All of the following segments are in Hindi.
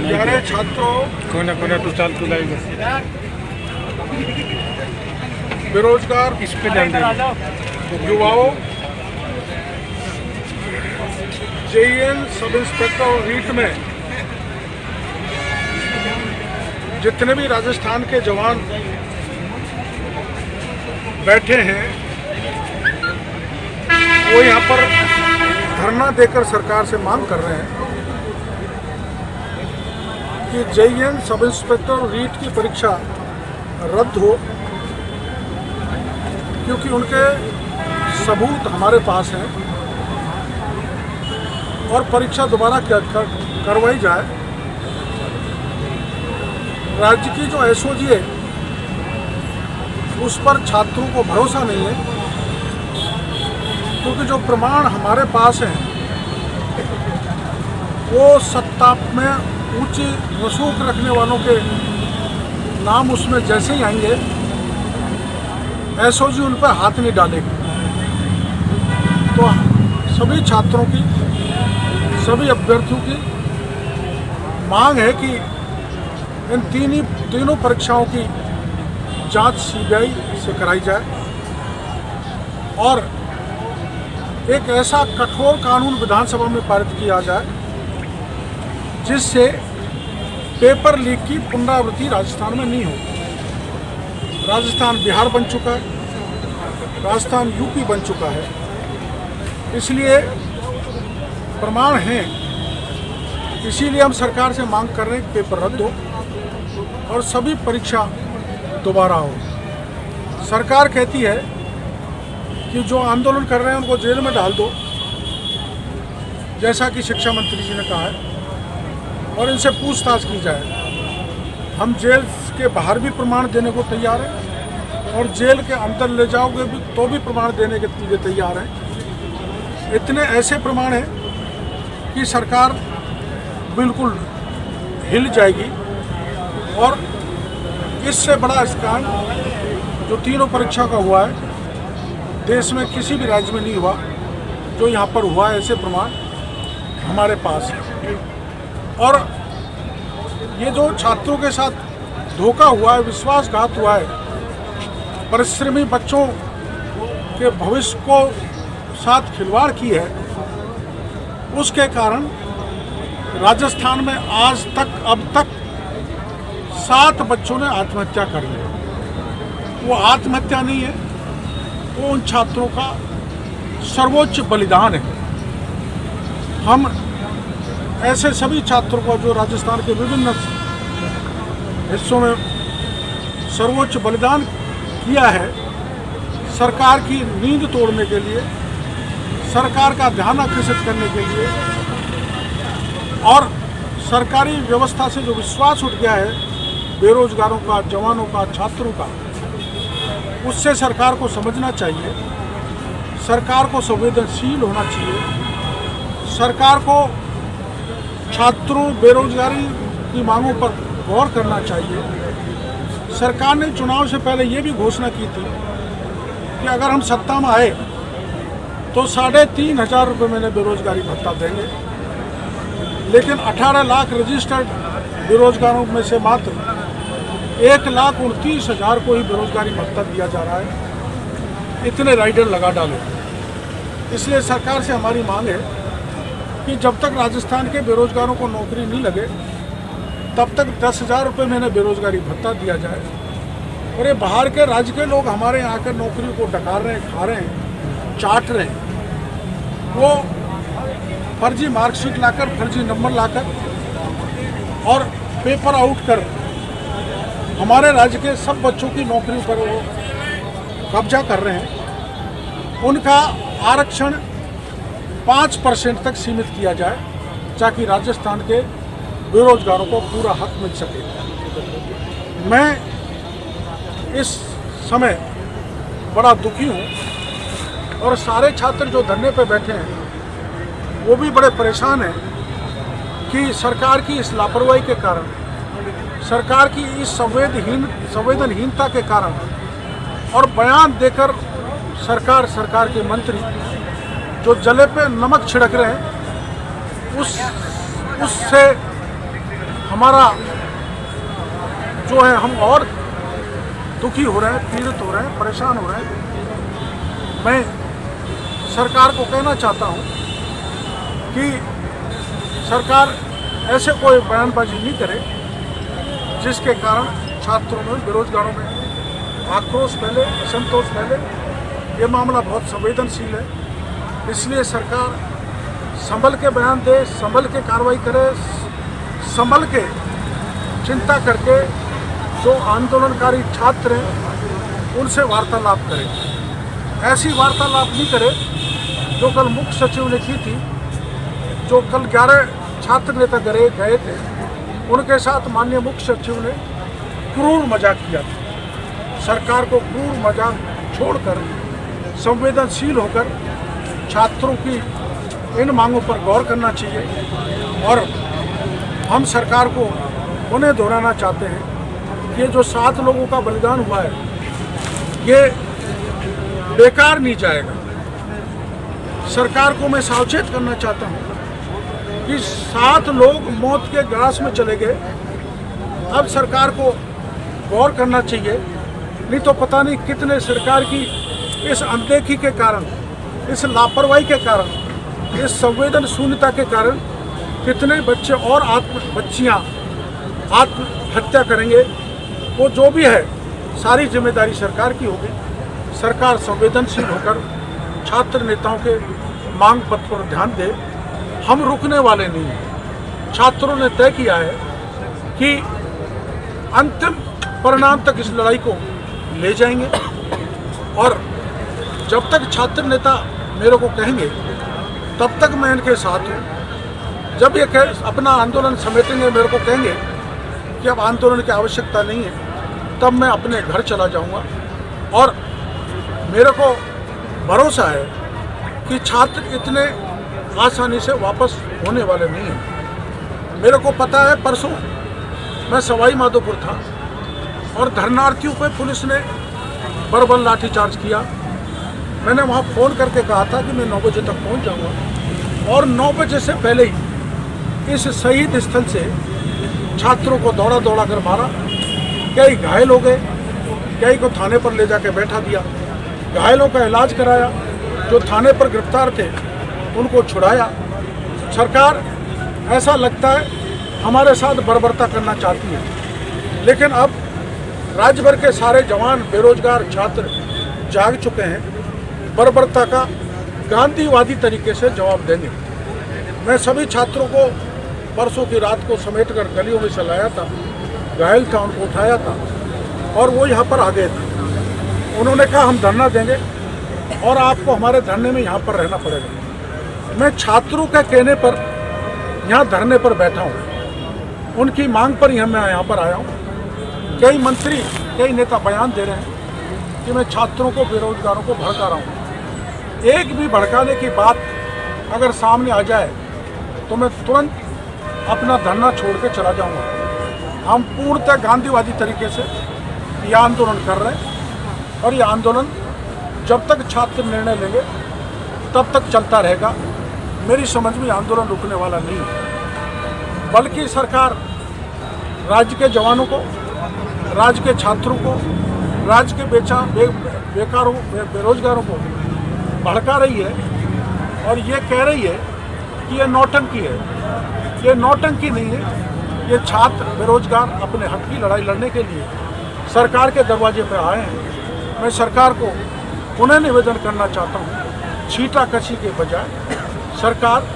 प्यारे छात्रों, बेरोजगार युवाओं, जेईएन सब इंस्पेक्टर और रीट में जितने भी राजस्थान के जवान बैठे हैं वो यहाँ पर धरना देकर सरकार से मांग कर रहे हैं कि जेईएन सब इंस्पेक्टर और रीट की परीक्षा रद्द हो, क्योंकि उनके सबूत हमारे पास हैं और परीक्षा दोबारा करवाई जाए। राज्य की जो एसओजी है उस पर छात्रों को भरोसा नहीं है, क्योंकि जो प्रमाण हमारे पास हैं वो सत्ता में ऊंची रसूख रखने वालों के नाम उसमें जैसे ही आएंगे एसओजी उन पर हाथ नहीं डालेगी। तो सभी छात्रों की, सभी अभ्यर्थियों की मांग है कि इन तीनों परीक्षाओं की जांच सीबीआई से कराई जाए और एक ऐसा कठोर कानून विधानसभा में पारित किया जाए जिससे पेपर लीक की पुनरावृत्ति राजस्थान में नहीं हो। राजस्थान बिहार बन चुका है, राजस्थान यूपी बन चुका है, इसलिए प्रमाण हैं। इसीलिए हम सरकार से मांग कर रहे हैं कि पेपर रद्द हो और सभी परीक्षा दोबारा हो। सरकार कहती है कि जो आंदोलन कर रहे हैं उनको जेल में डाल दो, जैसा कि शिक्षा मंत्री जी ने कहा है, और इनसे पूछताछ की जाए। हम जेल के बाहर भी प्रमाण देने को तैयार हैं और जेल के अंदर ले जाओगे भी तो भी प्रमाण देने के लिए तैयार हैं। इतने ऐसे प्रमाण हैं कि सरकार बिल्कुल हिल जाएगी और इससे बड़ा स्कैम जो तीनों परीक्षा का हुआ है देश में किसी भी राज्य में नहीं हुआ, जो यहाँ पर हुआ है, ऐसे प्रमाण हमारे पास है। और ये जो छात्रों के साथ धोखा हुआ है, विश्वासघात हुआ है, परिश्रमी बच्चों के भविष्य को साथ खिलवाड़ की है, उसके कारण राजस्थान में आज तक अब तक 7 बच्चों ने आत्महत्या कर ली। वो आत्महत्या नहीं है, वो उन छात्रों का सर्वोच्च बलिदान है। हम ऐसे सभी छात्रों को जो राजस्थान के विभिन्न हिस्सों में सर्वोच्च बलिदान किया है, सरकार की नींद तोड़ने के लिए, सरकार का ध्यान आकर्षित करने के लिए और सरकारी व्यवस्था से जो विश्वास उठ गया है बेरोजगारों का, जवानों का, छात्रों का, उससे सरकार को समझना चाहिए। सरकार को संवेदनशील होना चाहिए। सरकार को छात्रों, बेरोजगारी की मांगों पर गौर करना चाहिए। सरकार ने चुनाव से पहले ये भी घोषणा की थी कि अगर हम सत्ता में आए तो 3,500 रुपये महीने बेरोजगारी भत्ता देंगे, लेकिन 18 लाख रजिस्टर्ड बेरोजगारों में से मात्र 1,29,000 को ही बेरोजगारी भत्ता दिया जा रहा है। इतने राइडर लगा डाले। इसलिए सरकार से हमारी मांग है कि जब तक राजस्थान के बेरोजगारों को नौकरी नहीं लगे तब तक 10,000 रुपये महीने बेरोजगारी भत्ता दिया जाए। और ये बाहर के राज्य के लोग हमारे यहाँ आकर नौकरी को डकार रहे हैं, खा रहे हैं, चाट रहे हैं। वो फर्जी मार्कशीट लाकर, फर्जी नंबर लाकर और पेपर आउट कर हमारे राज्य के सब बच्चों की नौकरी पर वो कब्जा कर रहे हैं। उनका आरक्षण 5% तक सीमित किया जाए ताकि राजस्थान के बेरोजगारों को पूरा हक मिल सके। मैं इस समय बड़ा दुखी हूँ और सारे छात्र जो धरने पर बैठे हैं वो भी बड़े परेशान हैं कि सरकार की इस लापरवाही के कारण, सरकार की इस संवेदनहीनता के कारण और बयान देकर सरकार के मंत्री जो जले पे नमक छिड़क रहे हैं, उससे हमारा जो है हम और दुखी हो रहे हैं, पीड़ित हो रहे हैं, परेशान हो रहे हैं। मैं सरकार को कहना चाहता हूं कि सरकार ऐसे कोई बयानबाजी नहीं करे जिसके कारण छात्रों में, बेरोजगारों में आक्रोश फैले, असंतोष फैले। ये मामला बहुत संवेदनशील है, इसलिए सरकार संभल के बयान दे, संभल के कार्रवाई करे, संभल के चिंता करके जो आंदोलनकारी छात्र हैं उनसे वार्तालाप करें। ऐसी वार्तालाप नहीं करे जो कल मुख्य सचिव ने की थी, जो कल 11 छात्र नेता गए थे, उनके साथ माननीय मुख्य सचिव ने क्रूर मजाक किया था। सरकार को क्रूर मजाक छोड़कर संवेदनशील होकर छात्रों की इन मांगों पर गौर करना चाहिए। और हम सरकार को उन्हें दोहराना चाहते हैं कि ये जो 7 लोगों का बलिदान हुआ है ये बेकार नहीं जाएगा। सरकार को मैं सावचेत करना चाहता हूँ कि 7 लोग मौत के ग्रास में चले गए। अब सरकार को गौर करना चाहिए, नहीं तो पता नहीं कितने सरकार की इस अनदेखी के कारण, इस लापरवाही के कारण, इस संवेदन शून्यता के कारण कितने बच्चे और बच्चियां आत्महत्या करेंगे। वो जो भी है सारी जिम्मेदारी सरकार की होगी। सरकार संवेदनशील होकर छात्र नेताओं के मांग पत्र पर ध्यान दे। हम रुकने वाले नहीं हैं। छात्रों ने तय किया है कि अंतिम परिणाम तक इस लड़ाई को ले जाएंगे और जब तक छात्र नेता मेरे को कहेंगे तब तक मैं इनके साथ हूँ। जब ये अपना आंदोलन समेटेंगे, मेरे को कहेंगे कि अब आंदोलन की आवश्यकता नहीं है, तब मैं अपने घर चला जाऊँगा। और मेरे को भरोसा है कि छात्र इतने आसानी से वापस होने वाले नहीं हैं। मेरे को पता है, परसों मैं सवाई माधोपुर था और धरनार्थियों पे पुलिस ने बर्बल लाठीचार्ज किया। मैंने वहाँ फ़ोन करके कहा था कि मैं 9 बजे तक पहुँच जाऊँगा और 9 बजे से पहले ही इस शहीद स्थल से छात्रों को दौड़ा दौड़ा कर मारा। कई घायल हो गए, कई को थाने पर ले जाके बैठा दिया, घायलों का इलाज कराया, जो थाने पर गिरफ्तार थे उनको छुड़ाया। सरकार ऐसा लगता है हमारे साथ बर्बरता करना चाहती है, लेकिन अब राज्य भर के सारे जवान, बेरोजगार छात्र जाग चुके हैं। बर्बरता का गांधीवादी तरीके से जवाब देंगे। मैं सभी छात्रों को परसों की रात को समेटकर गलियों में से लाया था, घायल था उनको उठाया था और वो यहाँ पर आ गए थे। उन्होंने कहा हम धरना देंगे और आपको हमारे धरने में यहाँ पर रहना पड़ेगा। मैं छात्रों के कहने पर यहाँ धरने पर बैठा हूँ, उनकी मांग पर ही मैं यहाँ पर आया हूँ। कई मंत्री, कई नेता बयान दे रहे हैं कि मैं छात्रों को, बेरोजगारों को भड़का रहा हूँ। एक भी भड़काने की बात अगर सामने आ जाए तो मैं तुरंत अपना धरना छोड़ के चला जाऊँगा। हम पूर्णतः गांधीवादी तरीके से यह आंदोलन कर रहे हैं और यह आंदोलन जब तक छात्र निर्णय लेंगे तब तक चलता रहेगा। मेरी समझ में आंदोलन रुकने वाला नहीं है, बल्कि सरकार राज्य के जवानों को, राज्य के छात्रों को, राज्य के बेकारों, बेरोजगारों को भड़का रही है और ये कह रही है कि ये नौटंकी है। ये नौटंकी नहीं है, ये छात्र बेरोजगार अपने हक की लड़ाई लड़ने के लिए सरकार के दरवाजे पर आए हैं। मैं सरकार को पुनः निवेदन करना चाहता हूँ, छींटाकशी के बजाय सरकार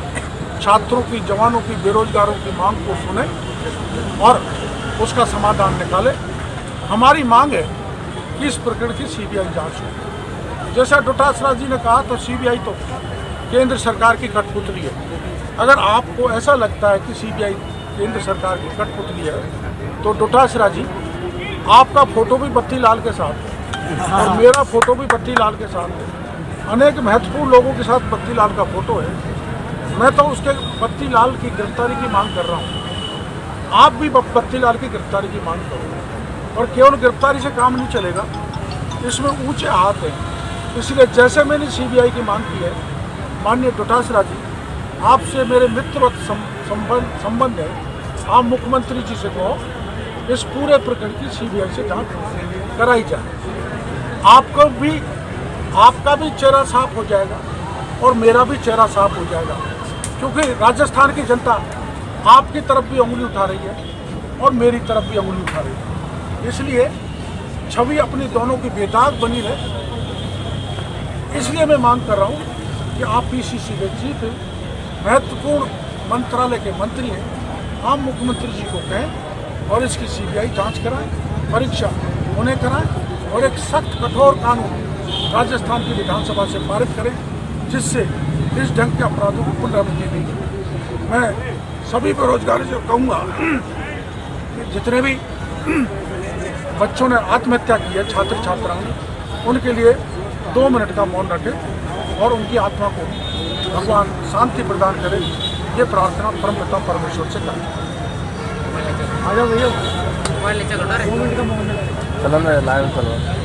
छात्रों की, जवानों की, बेरोजगारों की मांग को सुने और उसका समाधान निकाले। हमारी मांग है कि इस प्रकरण की सीबीआई जांच हो। जैसा डोटासरा जी ने कहा, तो सीबीआई तो केंद्र सरकार की कठपुतली है। अगर आपको ऐसा लगता है कि सीबीआई केंद्र सरकार की कठपुतली है तो डोटासरा जी, आपका फोटो भी बत्ती लाल के साथ है और मेरा फोटो भी बत्ती लाल के साथ है। अनेक महत्वपूर्ण लोगों के साथ बत्ती लाल का फोटो है। मैं तो उसके बत्ती लाल की गिरफ्तारी की मांग कर रहा हूँ। आप भी बत्ती लाल की गिरफ्तारी की मांग करो। और केवल गिरफ्तारी से काम नहीं चलेगा, इसमें ऊंचे हाथ हैं। इसलिए जैसे मैंने सीबीआई की मांग की है, माननीय डोटासरा जी, आपसे मेरे मित्र संबंध है, आप मुख्यमंत्री जी से कहो इस पूरे प्रकरण की सीबीआई से जांच कराई जाए। आपका भी चेहरा साफ हो जाएगा और मेरा भी चेहरा साफ हो जाएगा, क्योंकि राजस्थान की जनता आपकी तरफ भी उंगली उठा रही है और मेरी तरफ भी उंगली उठा रही है। इसलिए छवि अपनी दोनों की बेदाग बनी रहे। इसलिए मैं मांग कर रहा हूँ कि आप पीसीसी के चीफ महत्वपूर्ण मंत्रालय के मंत्री हैं, आप मुख्यमंत्री जी को कहें और इसकी सीबीआई जांच कराएं, परीक्षा उन्हें कराएं और एक सख्त कठोर कानून राजस्थान की विधानसभा से पारित करें, जिससे इस ढंग के अपराधों को पुनरावृत्ति नहीं हो। मैं सभी बेरोजगारी से कहूँगा कि जितने भी बच्चों ने आत्महत्या की है, छात्र छात्राओं ने, उनके लिए 2 मिनट का मौन रखें और उनकी आत्मा को भगवान शांति प्रदान करें, ये प्रार्थना परमपिता परमेश्वर से करें। आ जाओ भैया, 2 मिनट का मौन। चलो मैं लाइव चलो।